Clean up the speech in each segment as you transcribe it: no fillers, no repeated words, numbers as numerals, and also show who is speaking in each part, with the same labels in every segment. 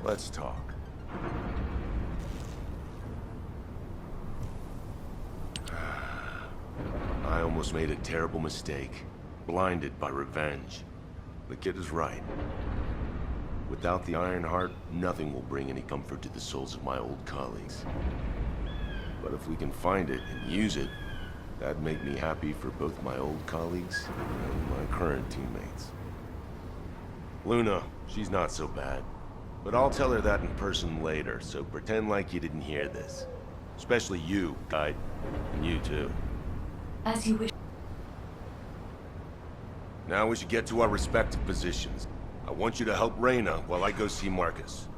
Speaker 1: Let's talk. I almost made a terrible mistake. Blinded by revenge. The kid is right. Without the Iron Heart, nothing will bring any comfort to the souls of my old colleagues. But if we can find it and use it, that'd make me happy for both my old colleagues and my current teammates. Luna, she's not so bad. But I'll tell her that in person later, so pretend like you didn't hear this. Especially you, Guide. And you too.
Speaker 2: As you wish.
Speaker 1: Now we should get to our respective positions. I want you to help Reyna while I go see Marcus.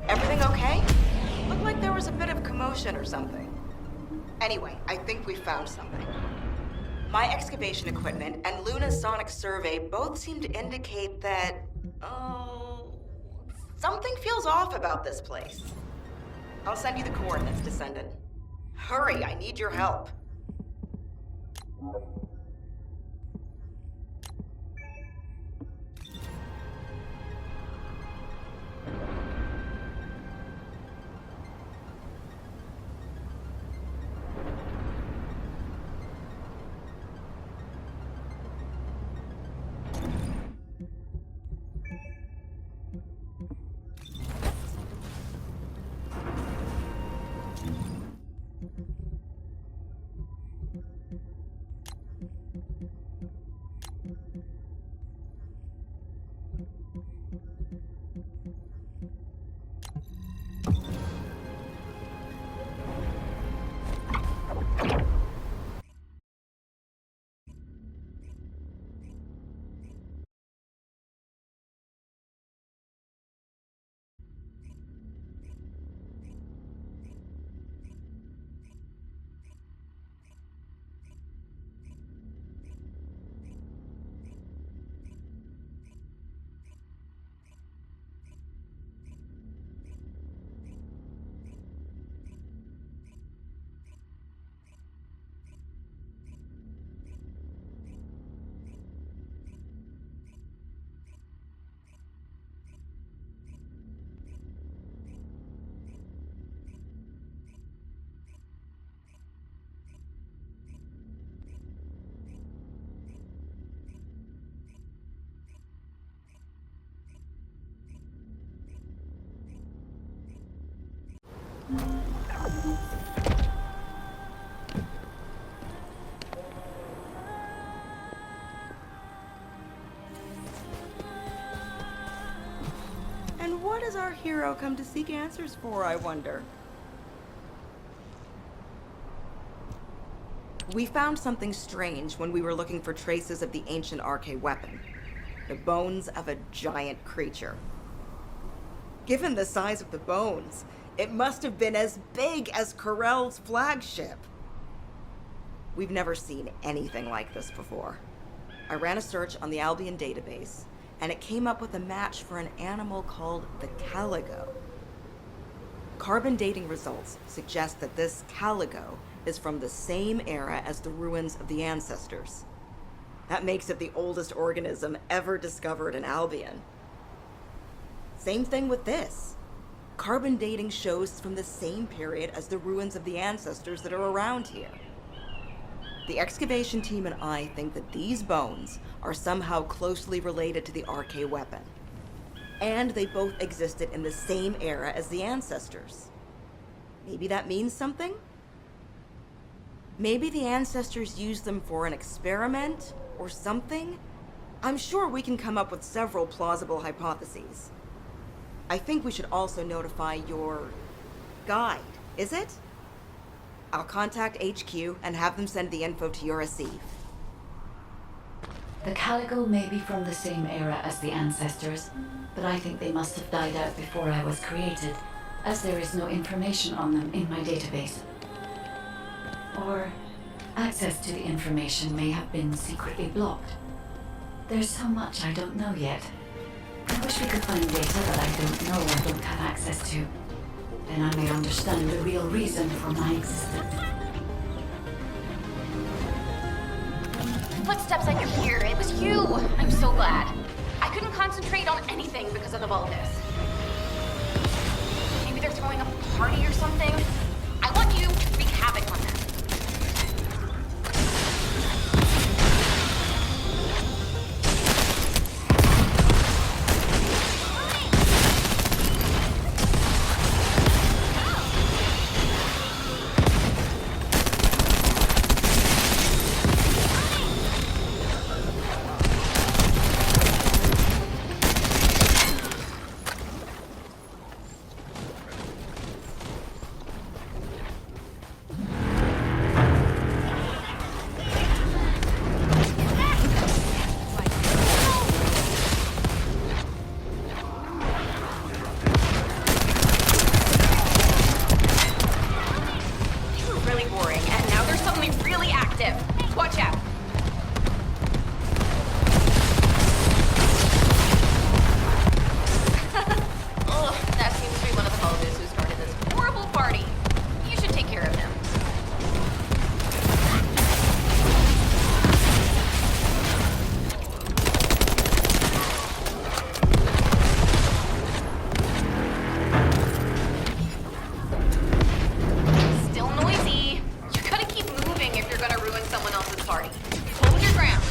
Speaker 3: Everything okay? Looked like there was a bit of commotion or something. Anyway, I think we found something. My excavation equipment and Luna's sonic survey both seem to indicate that... something feels off about this place. I'll send you the coordinates, Descendant. Hurry, I need your help. And what does our hero come to seek answers for, I wonder? We found something strange when we were looking for traces of the ancient RK weapon. The bones of a giant creature. Given the size of the bones, it must have been as big as Corell's flagship. We've never seen anything like this before. I ran a search on the Albion database, and it came up with a match for an animal called the caligo. Carbon dating results suggest that this caligo is from the same era as the ruins of the ancestors. That makes it the oldest organism ever discovered in Albion. Same thing with this. Carbon dating shows it's from the same period as the ruins of the ancestors that are around here. The excavation team and I think that these bones are somehow closely related to the RK weapon. And they both existed in the same era as the ancestors. Maybe that means something? Maybe the ancestors used them for an experiment or something? I'm sure we can come up with several plausible hypotheses. I think we should also notify your guide, is it? I'll contact HQ and have them send the info to your receive.
Speaker 2: The caligo may be from the same era as the ancestors, but I think they must have died out before I was created, as there is no information on them in my database. Or access to the information may have been secretly blocked. There's so much I don't know yet. I wish we could find data that I don't know or don't have access to. Then I may understand the real reason for my existence.
Speaker 4: Footsteps, I could hear. It was you. I'm so glad. I couldn't contact concentrate on anything because of all this. Maybe they're throwing a party or something. I want you to wreak havoc on them. Watch out! Ugh, that seems to be one of the holidays who started this horrible party. You should take care of him. Still noisy. You gotta keep moving if you're gonna ruin someone else's party. Hold your ground.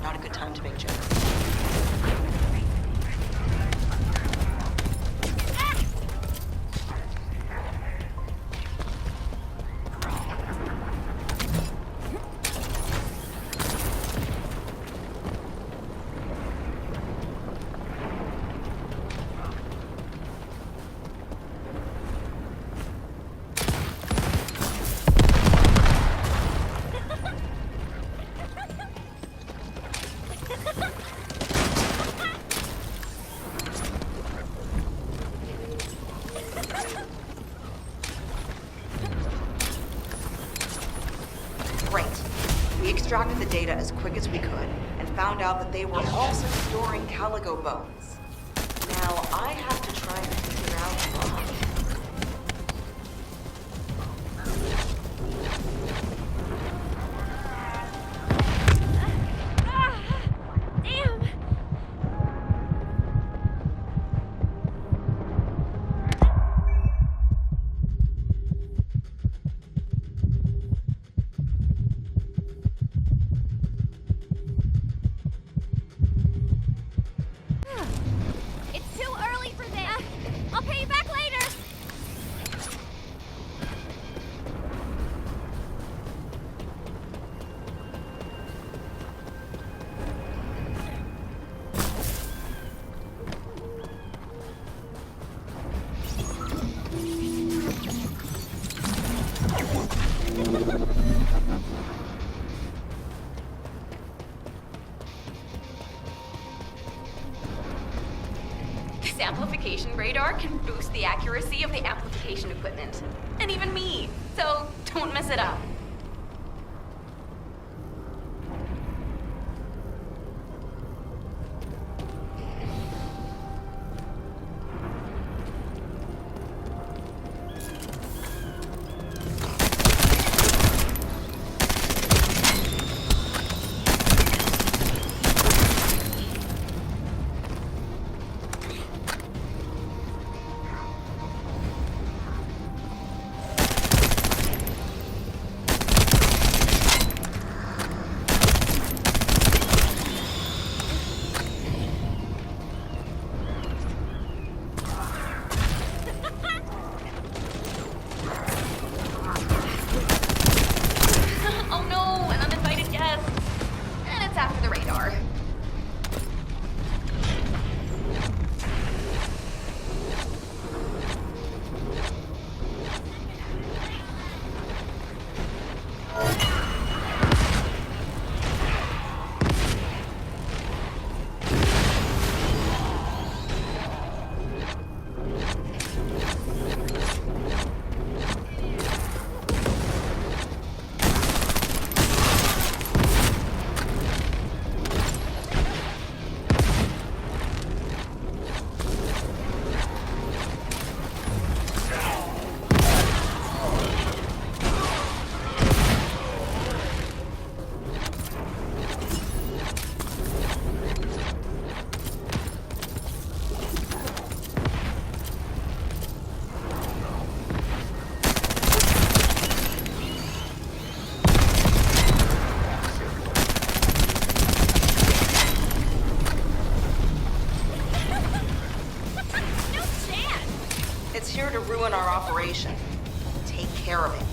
Speaker 3: Not a good time to make jokes. Great. We extracted the data as quick as we could and found out that they were also storing Caligo bones. Now I have to try and figure out why.
Speaker 4: Damn! It's too early for this! I'll pay you back later! This amplification amplification radar can boost the accuracy of the amplification equipment. And even me. So don't mess it up. Oh no, an uninvited guest. And it's after the radar.
Speaker 3: It's here to ruin our operation. Take care of it.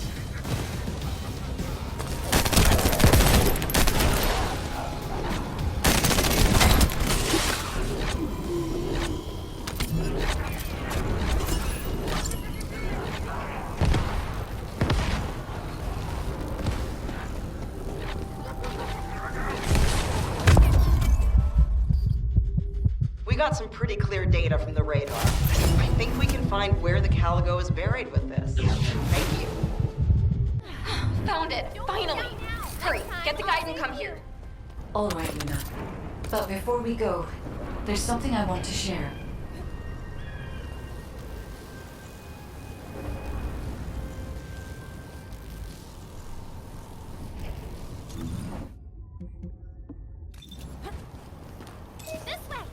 Speaker 3: We got some pretty clear data from the radar. I think we can find where the Caligo is buried with this. Thank you.
Speaker 4: Found it, finally. Hurry, get the guide and come here.
Speaker 2: All right, Luna. But before we go, there's something I want to share.
Speaker 4: This way.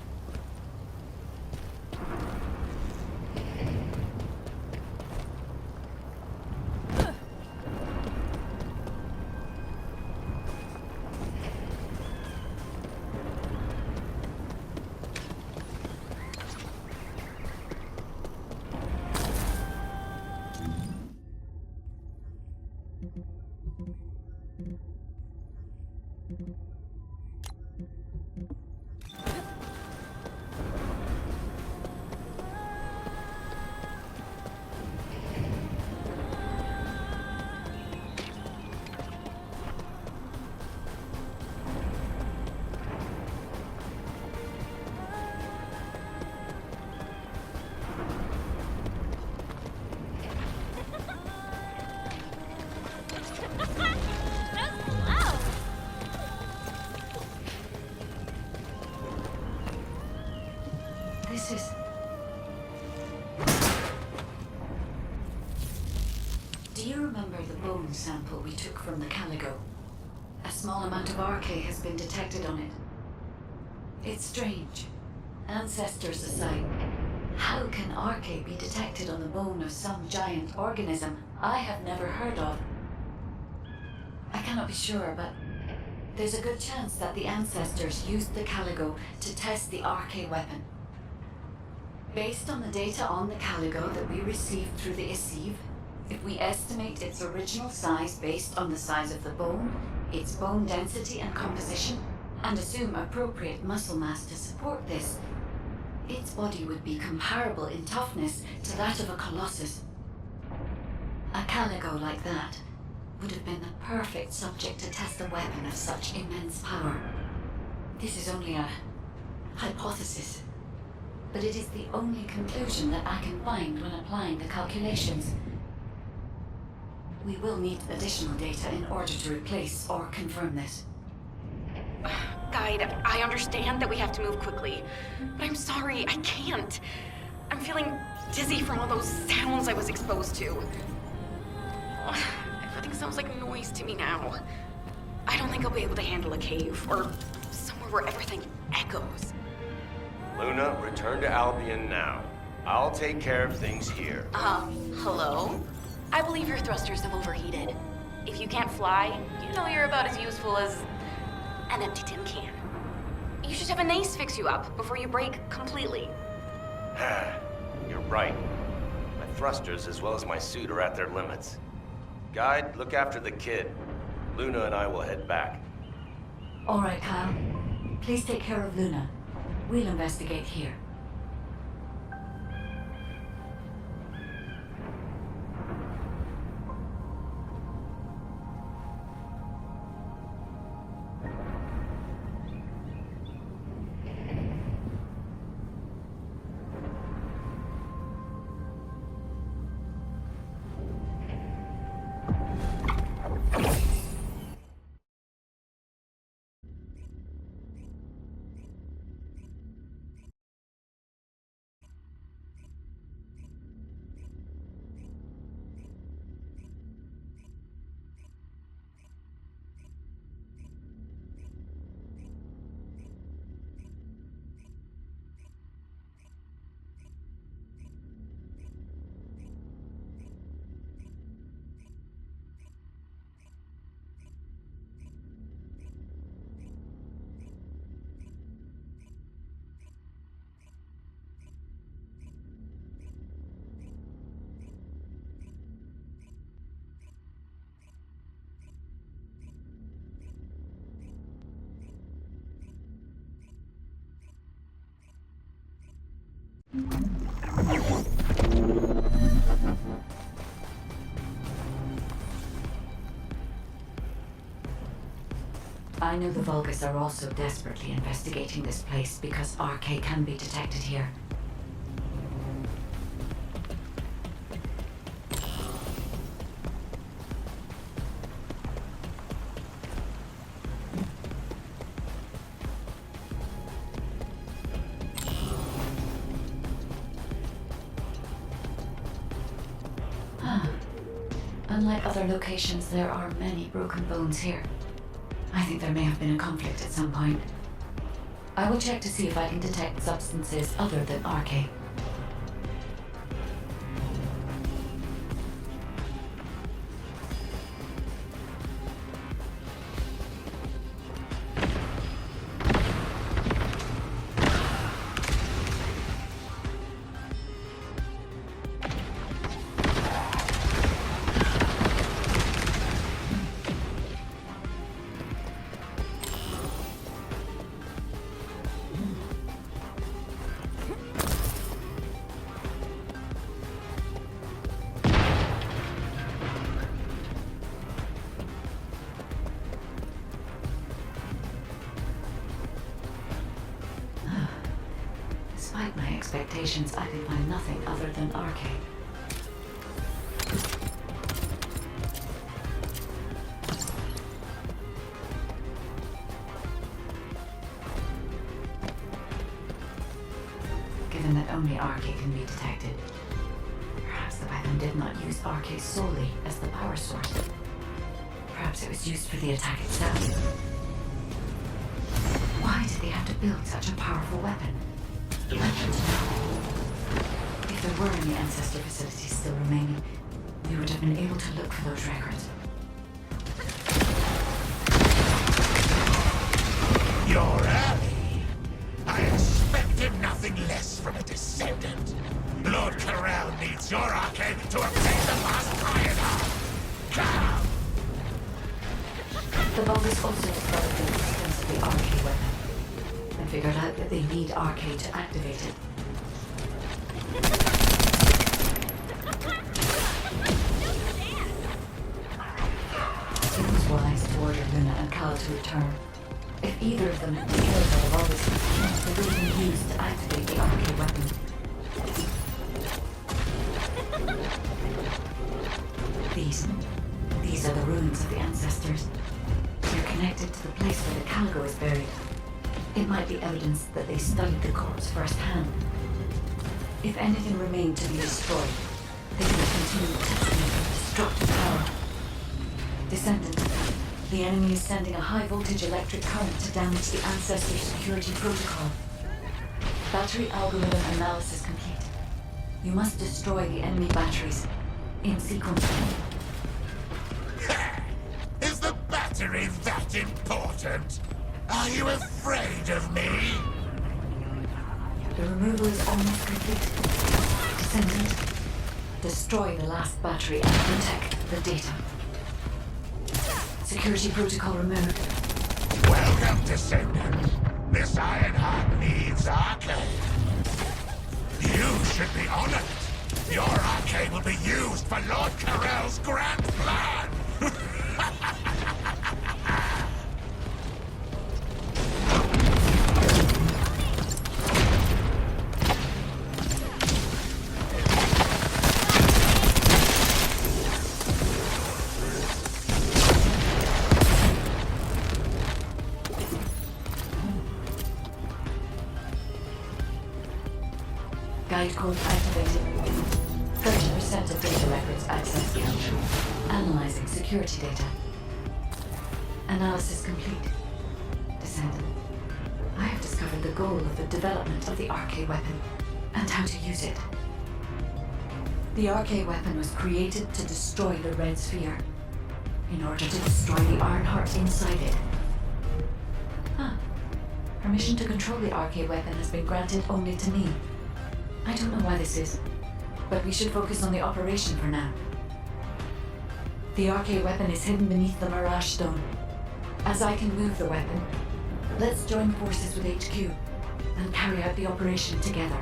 Speaker 2: This is... Do you remember the bone sample we took from the Caligo? A small amount of RK has been detected on it. It's strange. Ancestors aside, how can RK be detected on the bone of some giant organism I have never heard of? I cannot be sure, but there's a good chance that the ancestors used the Caligo to test the RK weapon. Based on the data on the Caligo that we received through the Isiv, if we estimate its original size based on the size of the bone, its bone density and composition, and assume appropriate muscle mass to support this, its body would be comparable in toughness to that of a colossus. A Caligo like that would have been the perfect subject to test a weapon of such immense power. This is only a hypothesis. but it is the only conclusion that I can find when applying the calculations. We will need additional data in order to replace or confirm this.
Speaker 4: Guide, I understand that we have to move quickly, but I'm sorry, I can't. I'm feeling dizzy from all those sounds I was exposed to. Everything sounds like noise to me now. I don't think I'll be able to handle a cave, or somewhere where everything echoes.
Speaker 1: Luna, return to Albion now. I'll take care of things here.
Speaker 4: Hello? I believe your thrusters have overheated. If you can't fly, you know you're about as useful as an empty tin can. You should have an ace fix you up before you break completely.
Speaker 1: You're right. My thrusters as well as my suit are at their limits. Guide, look after the kid. Luna and I will head back.
Speaker 2: All right, Kyle. Please take care of Luna. We'll investigate here. I know the Vulgus are also desperately investigating this place because RK can be detected here. Unlike other locations, there are many broken bones here. I think there may have been a conflict at some point. I will check to see if I can detect substances other than RK. Despite my expectations, I can find nothing other than RK. Given that only RK can be detected, perhaps the weapon did not use RK solely as the power source. Perhaps it was used for the attack itself. Why did they have to build such a powerful weapon? If there were any ancestor facilities still remaining, we would have been able to look for those records.
Speaker 5: You're early. I expected nothing less from a Descendant. Lord Corral needs your arcade to obtain the last pioneer. Come!
Speaker 2: The Vulgus also discovered the existence of the RK weapon. I figured out that they need RK to activate it. It was wise to order Luna and Cal to return. If either of them had been killed out of all this, they would have been used to activate the RK weapon. These are the ruins of the ancestors. They're connected to the place where the Caligo is buried. It might be evidence that they studied the corpse firsthand. If anything remained to be destroyed, they could continue testing its destructive power. Descendant, the enemy is sending a high-voltage electric current to damage the Ancestor security protocol. Battery algorithm analysis complete. You must destroy the enemy batteries in sequence.
Speaker 5: Is the battery that important? Are you afraid of me?
Speaker 2: The removal is almost complete. Descendant, destroy the last battery and protect the data. Security protocol removed.
Speaker 5: Welcome, Descendant. This Ironheart needs arcade. You should be honored. Your arcade will be used for Lord Carell's grand plan.
Speaker 2: Guide code activated. 30% of data records accessed. Analyzing security data. Analysis complete. Descendant, I have discovered the goal of the development of the RK weapon and how to use it. The RK weapon was created to destroy the Red Sphere in order to destroy the Ironheart inside it. Permission to control the RK weapon has been granted only to me. I don't know why this is, but we should focus on the operation for now. The RK weapon is hidden beneath the Mirage Stone. As I can move the weapon, let's join forces with HQ and carry out the operation together.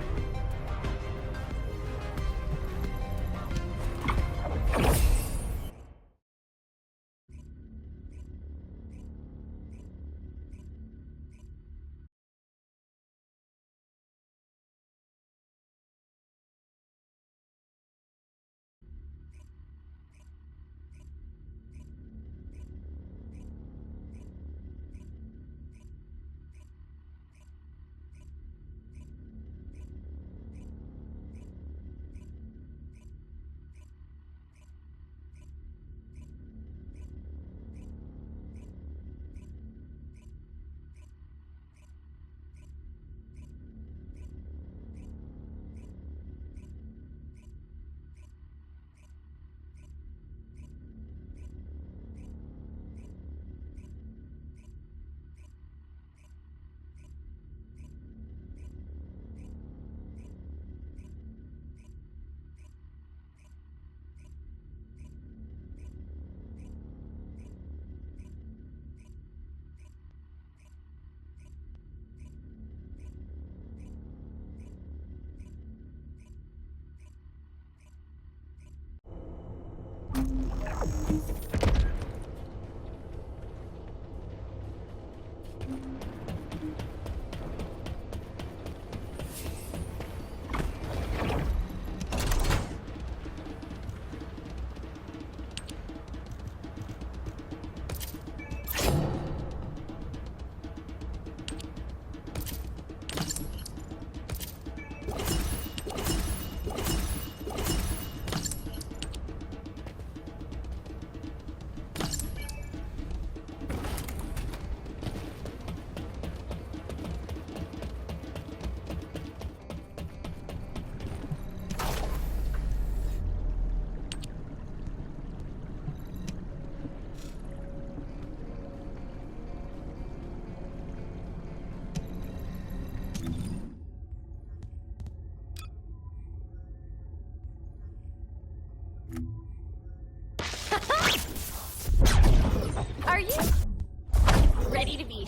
Speaker 4: Are you ready to be?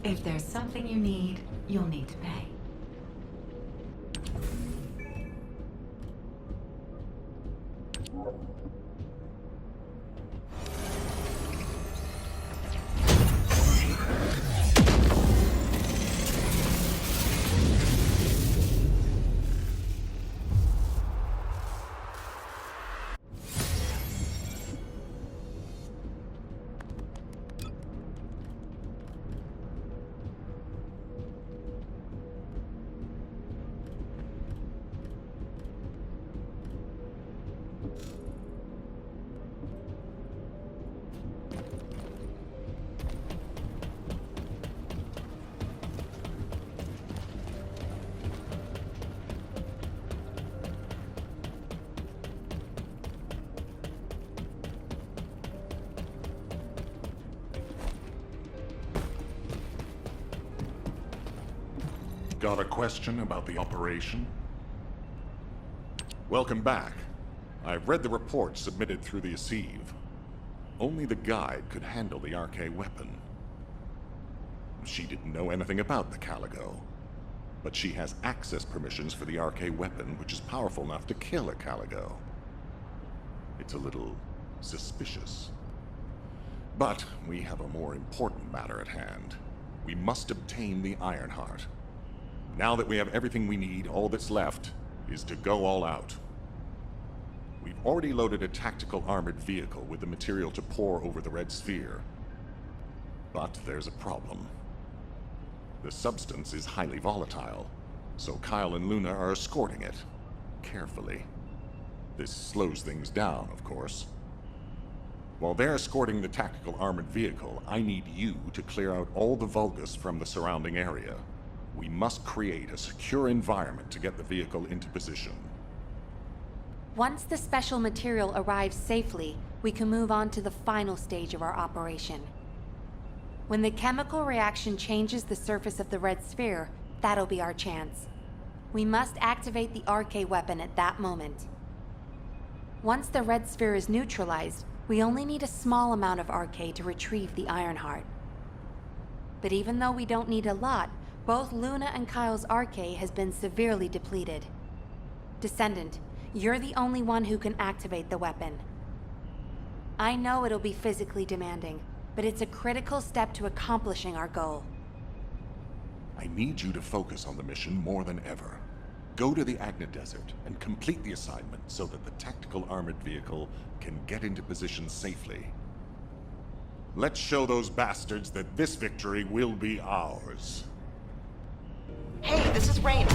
Speaker 2: If there's something you need, you'll need to pay.
Speaker 6: Got a question about the operation? Welcome back. I've read the report submitted through the Assive. Only the guide could handle the RK weapon. She didn't know anything about the Caligo, but she has access permissions for the RK weapon, which is powerful enough to kill a Caligo. It's a little suspicious. But we have a more important matter at hand. We must obtain the Ironheart. Now that we have everything we need, all that's left is to go all out. We've already loaded a tactical armored vehicle with the material to pour over the Red Sphere. But there's a problem. The substance is highly volatile, so Kyle and Luna are escorting it, carefully. This slows things down, of course. While they're escorting the tactical armored vehicle, I need you to clear out all the Vulgus from the surrounding area. We must create a secure environment to get the vehicle into position.
Speaker 7: Once the special material arrives safely, we can move on to the final stage of our operation. When the chemical reaction changes the surface of the Red Sphere, that'll be our chance. We must activate the RK weapon at that moment. Once the Red Sphere is neutralized, we only need a small amount of RK to retrieve the Ironheart. But even though we don't need a lot, both Luna and Kyle's RK has been severely depleted. Descendant, you're the only one who can activate the weapon. I know it'll be physically demanding, but it's a critical step to accomplishing our goal.
Speaker 6: I need you to focus on the mission more than ever. Go to the Agna Desert and complete the assignment so that the tactical armored vehicle can get into position safely. Let's show those bastards that this victory will be ours.
Speaker 3: Hey, this is Raina.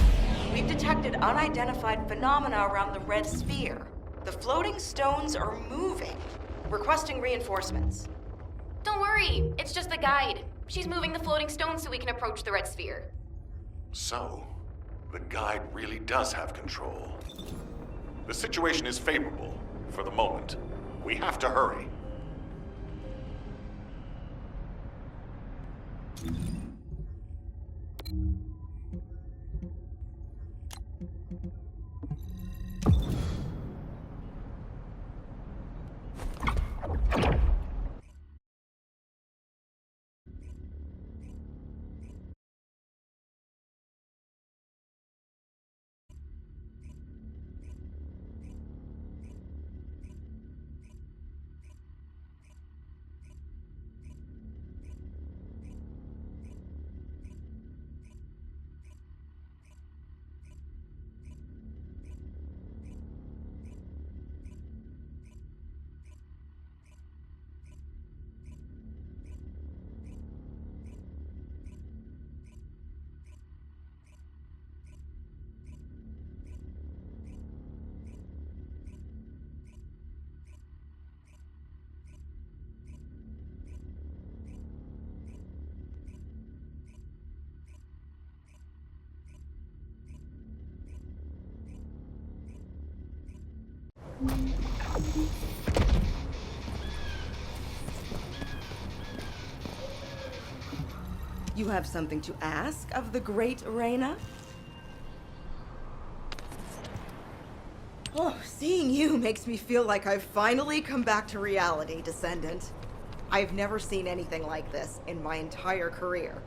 Speaker 3: We've detected unidentified phenomena around the Red Sphere. The floating stones are moving. Requesting reinforcements.
Speaker 4: Don't worry, it's just the guide. She's moving the floating stones so we can approach the Red Sphere.
Speaker 6: So, the guide really does have control. The situation is favorable, for the moment. We have to hurry.
Speaker 3: You have something to ask of the great Raina? Oh, seeing you makes me feel like I've finally come back to reality, Descendant. I've never seen anything like this in my entire career.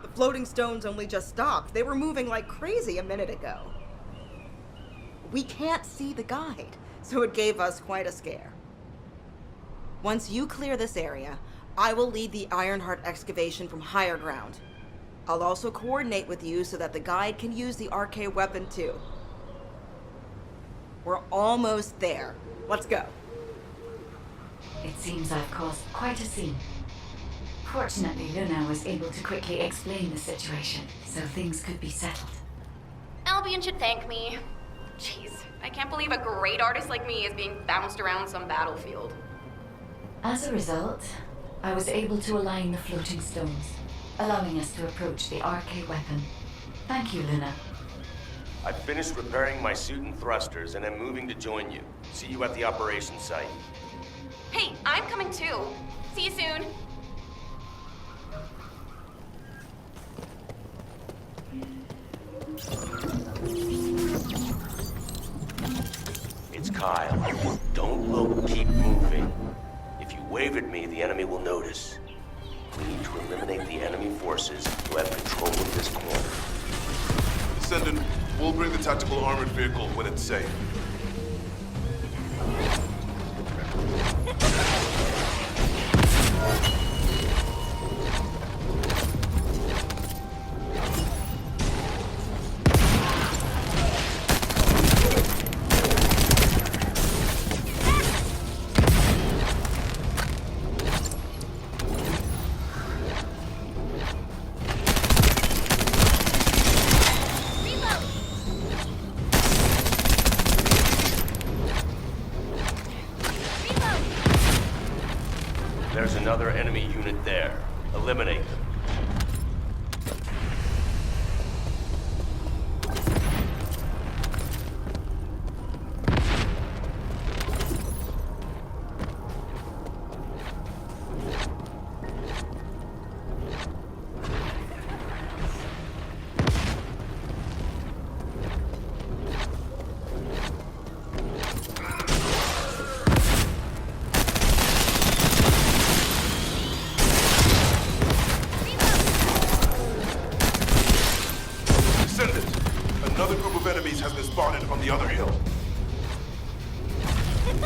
Speaker 3: The floating stones only just stopped. They were moving like crazy a minute ago. We can't see the guide, so it gave us quite a scare. Once you clear this area, I will lead the Ironheart excavation from higher ground. I'll also coordinate with you so that the guide can use the RK weapon too. We're almost there. Let's go.
Speaker 2: It seems I've caused quite a scene. Fortunately, Luna was able to quickly explain the situation, so things could be settled.
Speaker 4: Albion should thank me. Jeez, I can't believe a great artist like me is being bounced around some battlefield.
Speaker 2: As a result, I was able to align the floating stones, allowing us to approach the RK weapon. Thank you, Luna.
Speaker 1: I've finished repairing my suit and thrusters, and I'm moving to join you. See you at the operations site.
Speaker 4: Hey, I'm coming too. See you soon.
Speaker 1: It's Kyle. Don't look, keep moving. If you wave at me, the enemy will notice. We need to eliminate the enemy forces who have control of this corner.
Speaker 8: Descendant, we'll bring the tactical armored vehicle when it's safe.
Speaker 1: There's another enemy unit there. Eliminate them.
Speaker 8: Another group of enemies has been spotted on the other hill.
Speaker 4: I'm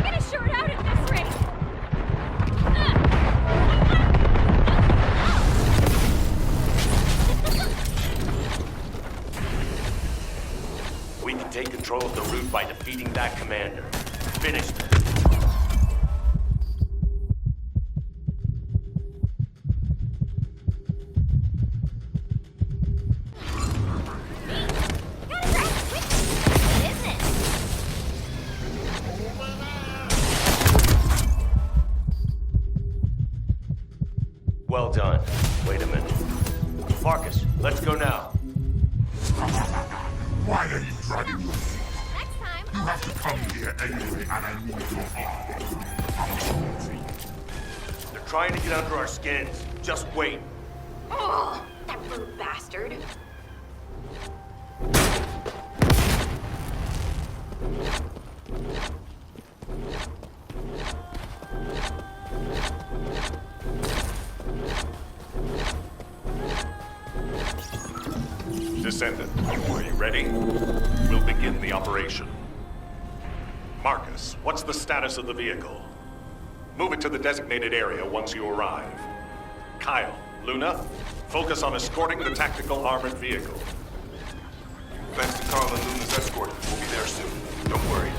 Speaker 4: gonna short out at this rate.
Speaker 1: We can take control of the route by defeating that commander. Finish them. Well done. Wait a minute. Marcus, let's go now.
Speaker 5: Why are you dragging me?
Speaker 4: Next time,
Speaker 5: You have to come here anyway, and I need your arm.
Speaker 1: They're trying to get under our skins. Just wait.
Speaker 4: Oh, that rude bastard.
Speaker 6: Descendant, are you ready? We'll begin the operation. Marcus, what's the status of the vehicle? Move it to the designated area once you arrive. Kyle, Luna, focus on escorting the tactical armored vehicle.
Speaker 8: Thanks to Carl and Luna's escort, we'll be there soon. Don't worry.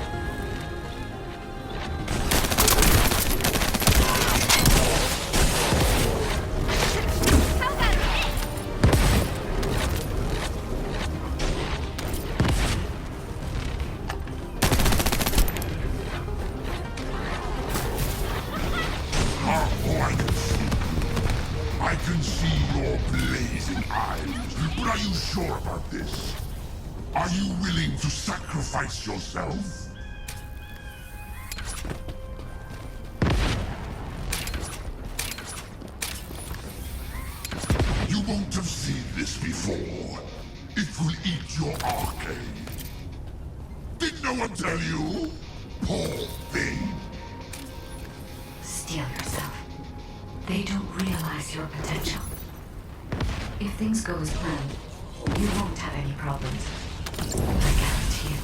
Speaker 4: How about this?
Speaker 5: I can see your blazing eyes. But are you sure about this? Are you willing to sacrifice yourself? You won't have seen this before. It will eat your arcade. no one tell you? Poor thing.
Speaker 2: Steel yourself. They don't realize your potential. If things go as planned, you won't have any problems. I guarantee you.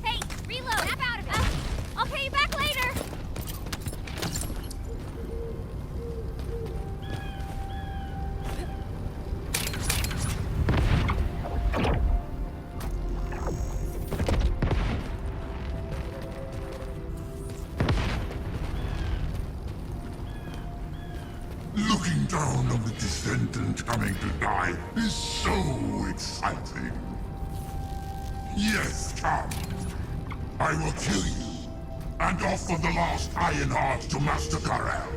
Speaker 9: Hey, reload! Snap out of it! I'll pay you back later!
Speaker 5: Looking down on the Descendant coming to die is so exciting. Yes, come. I will kill you, and offer the last Iron Heart to Master Karel.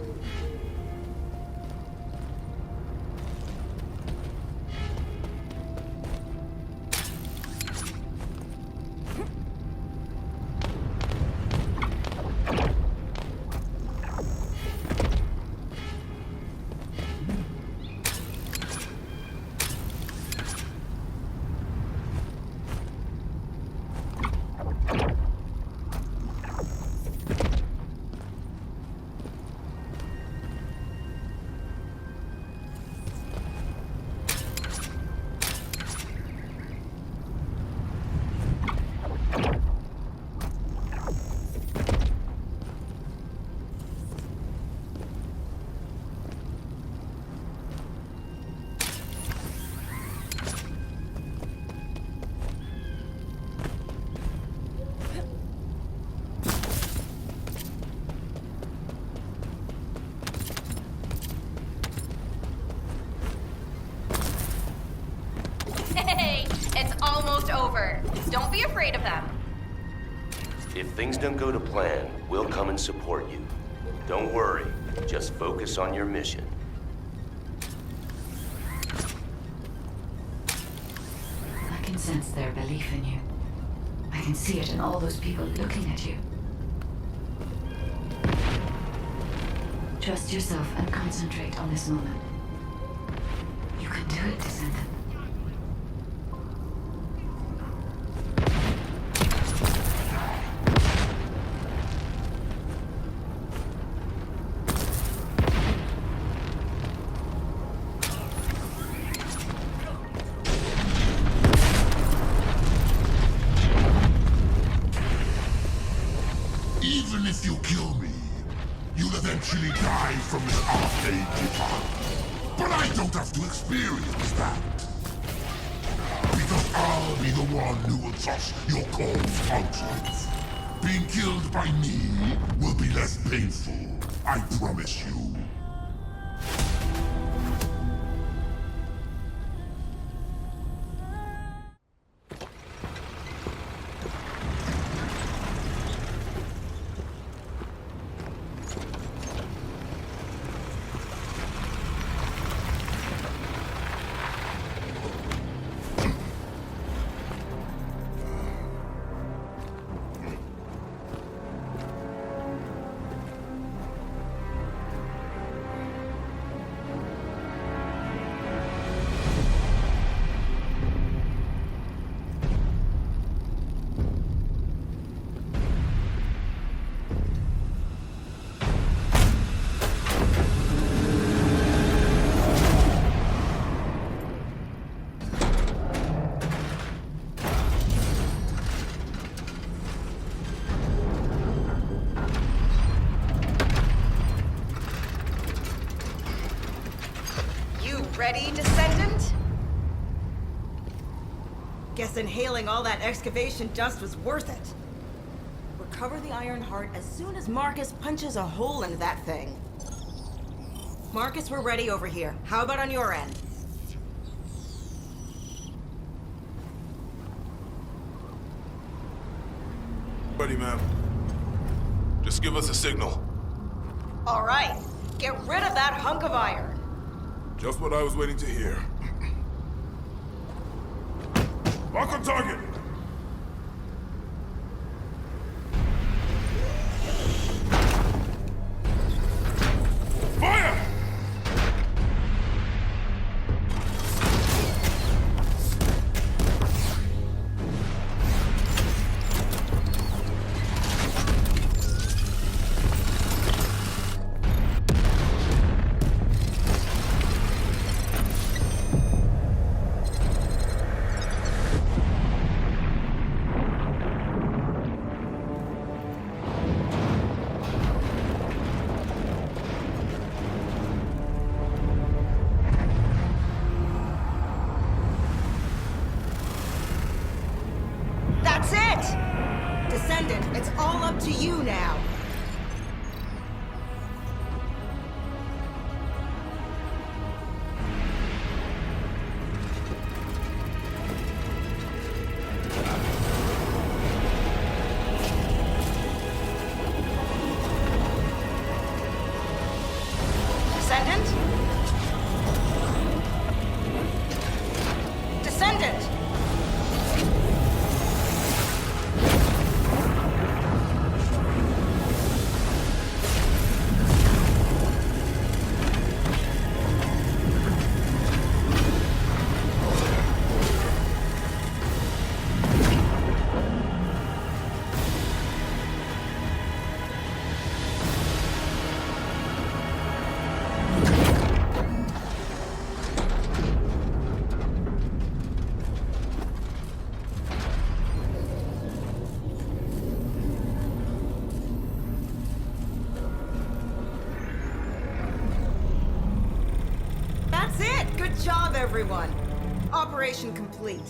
Speaker 4: Hey, it's almost over. Don't be afraid of them.
Speaker 1: If things don't go to plan, we'll come and support you. Don't worry, just focus on your mission.
Speaker 2: I can sense their belief in you. I can see it in all those people looking at you. Trust yourself and concentrate on this moment. You can do it, Descendant.
Speaker 5: Even if you kill me, you'll eventually die from this arcade device. But I don't have to experience that. Because I'll be the one who exhausts your core functions. Being killed by me will be less painful, I promise you.
Speaker 3: Ready, Descendant? Guess inhaling all that excavation dust was worth it. Recover the Iron Heart as soon as Marcus punches a hole into that thing. Marcus, we're ready over here. How about on your end?
Speaker 8: Ready, ma'am. Just give us a signal.
Speaker 3: All right. Get rid of that hunk of iron.
Speaker 8: Just what I was waiting to hear. Lock on target! Fire!
Speaker 3: That's it! Descendant, it's all up to you now. Descendant? Descendant! That's it! Good job, everyone! Operation complete.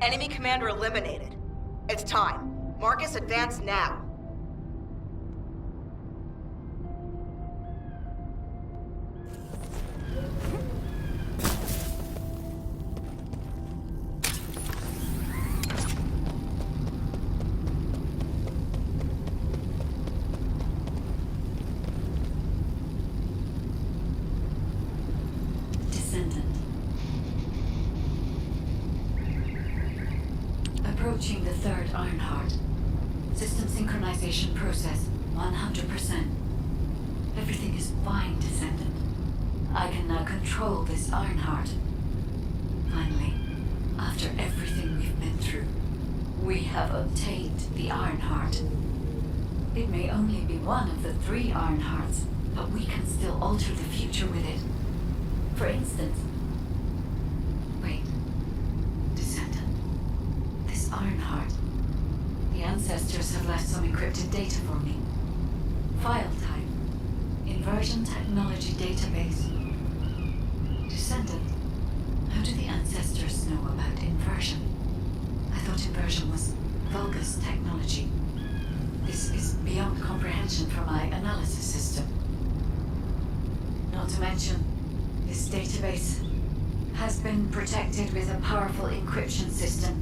Speaker 3: Enemy commander eliminated. It's time. Marcus, advance now.
Speaker 2: Descendant. Approaching the third Ironheart. System synchronization process 100%. Everything is fine, Descendant. I can now control this Ironheart. Finally, after everything we've been through, we have obtained the Ironheart. It may only be one of the 3 Ironhearts, but we can still alter the future with it. For instance... Wait. Descendant. This Ironheart. The ancestors have left some encrypted data for me. File type. Inversion technology database. Descendant. How do the ancestors know about inversion? I thought inversion was Vulgus technology. This is beyond comprehension for my analysis system. Not to mention, this database has been protected with a powerful encryption system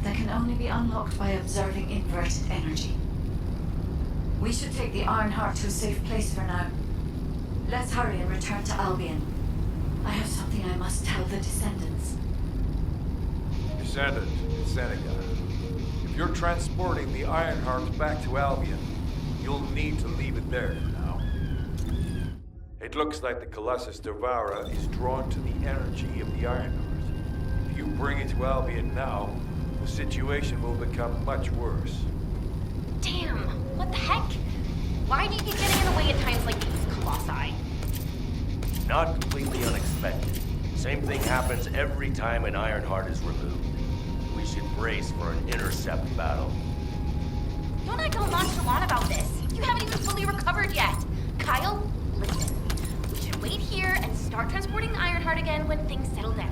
Speaker 2: that can only be unlocked by observing inverted energy. We should take the Ironheart to a safe place for now. Let's hurry and return to Albion. I have something I must tell the Descendants.
Speaker 10: Descendant, it's Seneca. If you're transporting the Ironheart back to Albion, you'll need to leave it there for now. It looks like the Colossus Devourer is drawn to the energy of the Ironheart. If you bring it to Albion now, the situation will become much worse.
Speaker 4: Damn, what the heck? Why do you keep getting in the way at times like these, Colossi?
Speaker 1: Not completely unexpected. Same thing happens every time an Ironheart is removed. We should brace for an intercept battle.
Speaker 4: Don't act all nonchalant about this. You haven't even fully recovered yet. Kyle, listen. We should wait here and start transporting the Ironheart again when things settle down.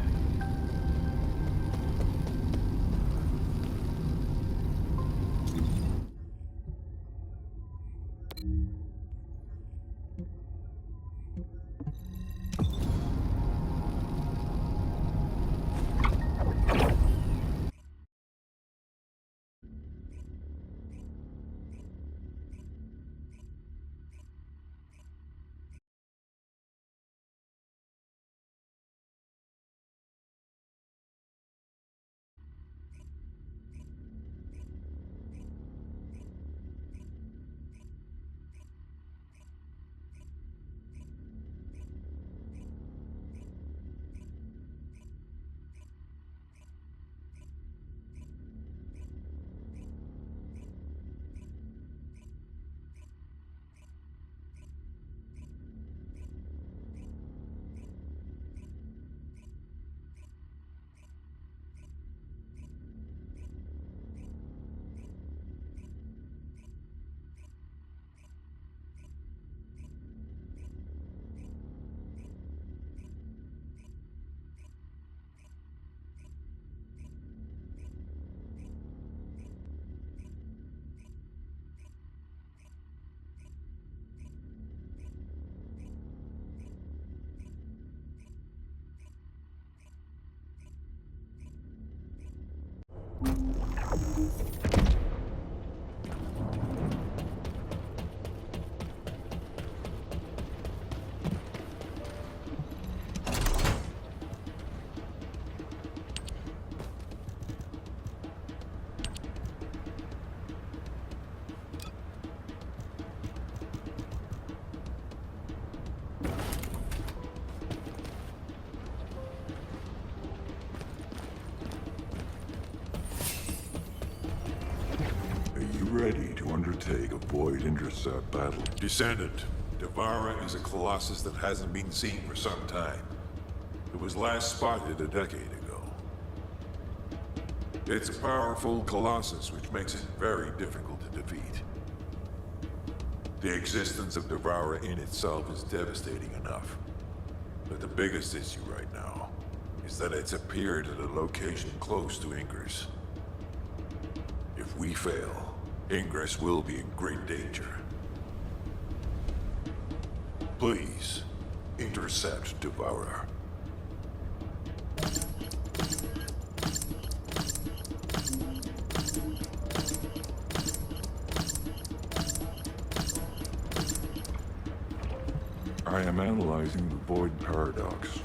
Speaker 11: Ready to undertake a void intercept battle.
Speaker 12: Descendant, Devara is a colossus that hasn't been seen for some time. It was last spotted a decade ago. It's a powerful colossus, which makes it very difficult to defeat. The existence of Devara in itself is devastating enough. But the biggest issue right now is that it's appeared at a location close to Ingress. If we fail, Ingress will be in great danger. Please, intercept Devourer.
Speaker 11: I am analyzing the Void Paradox.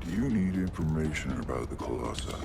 Speaker 11: Do you need information about the Colossi?